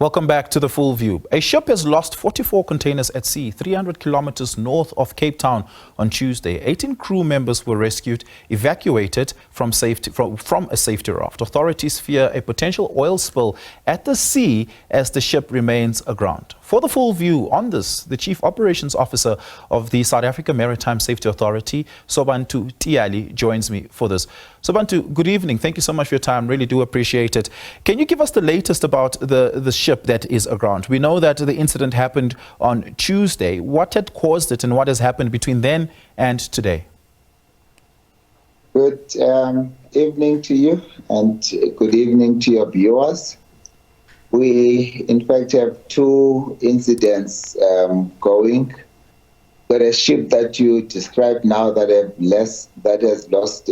Welcome back to The Full View. A ship has lost 44 containers at sea, 300 kilometers north of Cape Town on Tuesday. 18 crew members were rescued, evacuated from a safety raft. Authorities fear a potential oil spill at the sea as the ship remains aground. For The Full View on this, the Chief Operations Officer of the South Africa Maritime Safety Authority, Sobantu Tilayi, joins me for this. Sobantu, good evening. Thank you so much for your time. Really do appreciate it. Can you give us the latest about the ship that is aground? We know that the incident happened on Tuesday. What had caused it and what has happened between then and today? Good evening to you and good evening to your viewers. We, in fact, have two incidents going. But a ship that you described now that has lost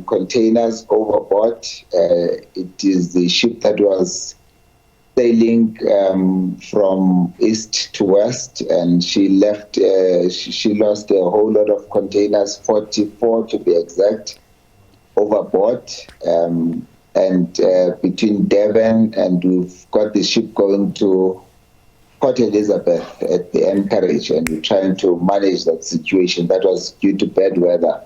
containers overboard. It is the ship that was sailing from east to west, and she left. She lost a whole lot of containers, 44 to be exact, overboard. And between Devon, and we've got the ship going to Port Elizabeth at the anchorage, and we're trying to manage that situation. That was due to bad weather.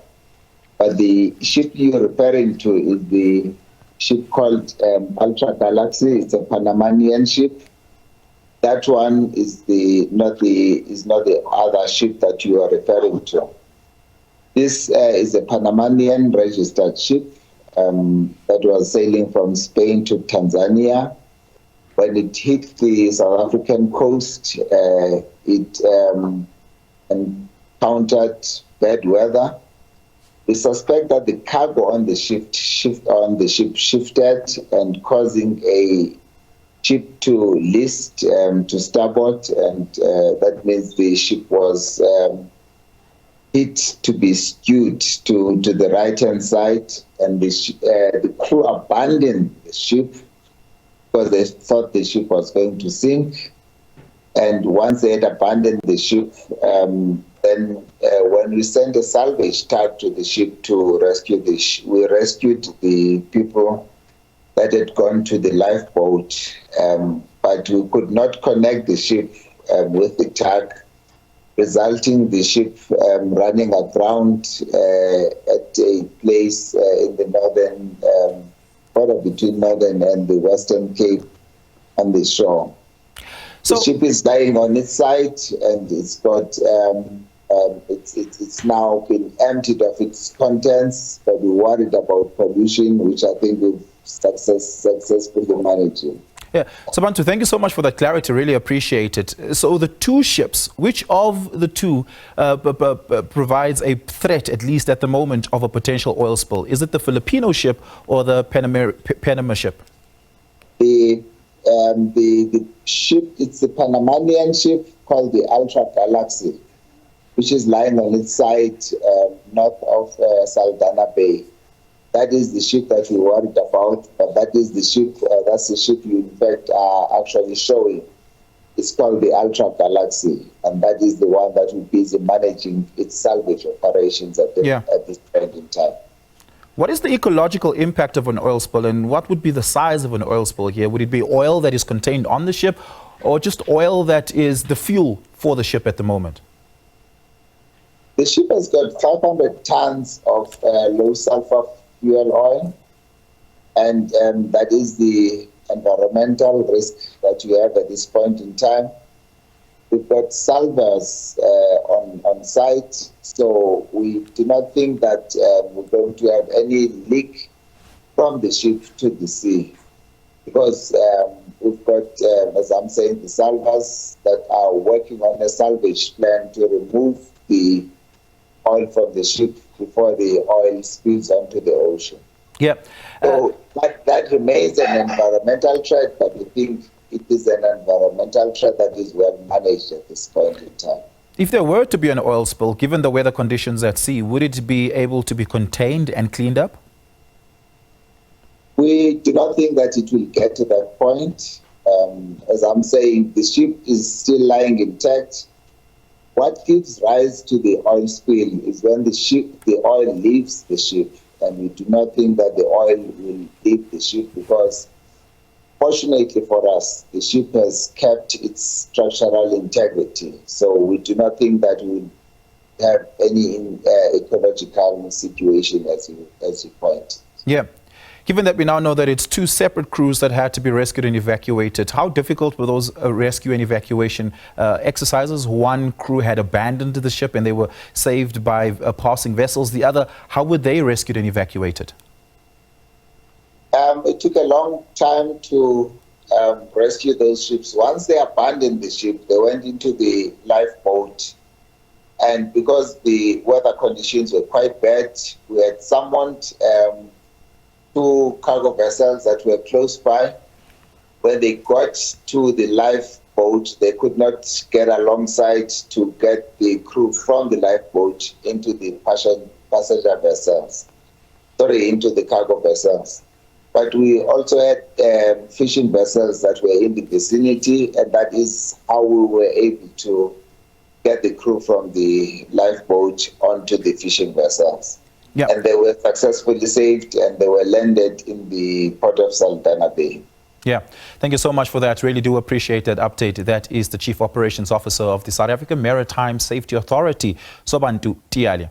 But the ship you're referring to is the ship called Ultra Galaxy. It's a Panamanian ship. That one is not the other ship that you are referring to. This is a Panamanian registered ship that was sailing from Spain to Tanzania. When it hit the South African coast, it encountered bad weather. We suspect that the cargo on the ship shifted and causing a ship to list to starboard, and that means the ship was hit to be skewed to the right-hand side, and the crew abandoned the ship because they thought the ship was going to sink. And once they had abandoned the ship, then when we sent a salvage tug to the ship to rescue the ship, we rescued the people that had gone to the lifeboat, but we could not connect the ship with the tug, resulting the ship running aground at a place in the northern border between Northern and the Western Cape on the shore. So the ship is lying on its side, and it's got it's now been emptied of its contents, but we're worried about pollution, which I think we've successfully managed. Yeah, Sobantu, thank you so much for that clarity. Really appreciate it. So the two ships, which of the two provides a threat, at least at the moment, of a potential oil spill? Is it the Filipino ship or the Panama ship? The ship, it's the Panamanian ship called the Ultra Galaxy, which is lying on its side north of Saldanha Bay. That is the ship that we're worried about, but that's the ship you in fact are actually showing. It's called the Ultra Galaxy, and that is the one that we're busy managing its salvage operations at this point in time. What is the ecological impact of an oil spill, and what would be the size of an oil spill here? Would it be oil that is contained on the ship, or just oil that is the fuel for the ship at the moment? The ship has got 500 tons of low sulfur fuel oil, and that is the environmental risk that we have at this point in time. We've got salvers on site, so we do not think that we're going to have any leak from the ship to the sea, because we've got, as I'm saying, the salvers that are working on a salvage plan to remove the oil from the ship before the oil spills onto the ocean. Yeah. So that remains an environmental threat, but we think it is an environmental threat that is well managed at this point in time. If there were to be an oil spill, given the weather conditions at sea, would it be able to be contained and cleaned up? We do not think that it will get to that point. As I'm saying, the ship is still lying intact. What gives rise to the oil spill is when the oil leaves the ship, and we do not think that the oil will leave the ship, because Fortunately for us, the ship has kept its structural integrity, so we do not think that we will have any ecological situation as you point. Yeah. Given that we now know that it's two separate crews that had to be rescued and evacuated, how difficult were those rescue and evacuation exercises? One crew had abandoned the ship and they were saved by passing vessels. The other, how were they rescued and evacuated? It took a long time to rescue those ships. Once they abandoned the ship, they went into the lifeboat. And because the weather conditions were quite bad, we had summoned two cargo vessels that were close by. When they got to the lifeboat, they could not get alongside to get the crew from the lifeboat into the passenger vessels, into the cargo vessels. But we also had fishing vessels that were in the vicinity, and that is how we were able to get the crew from the lifeboat onto the fishing vessels. Yeah. And they were successfully saved and they were landed in the port of Saldanha Bay. Yeah, thank you so much for that. Really do appreciate that update. That is the Chief Operations Officer of the South African Maritime Safety Authority, Sobantu Tilayi.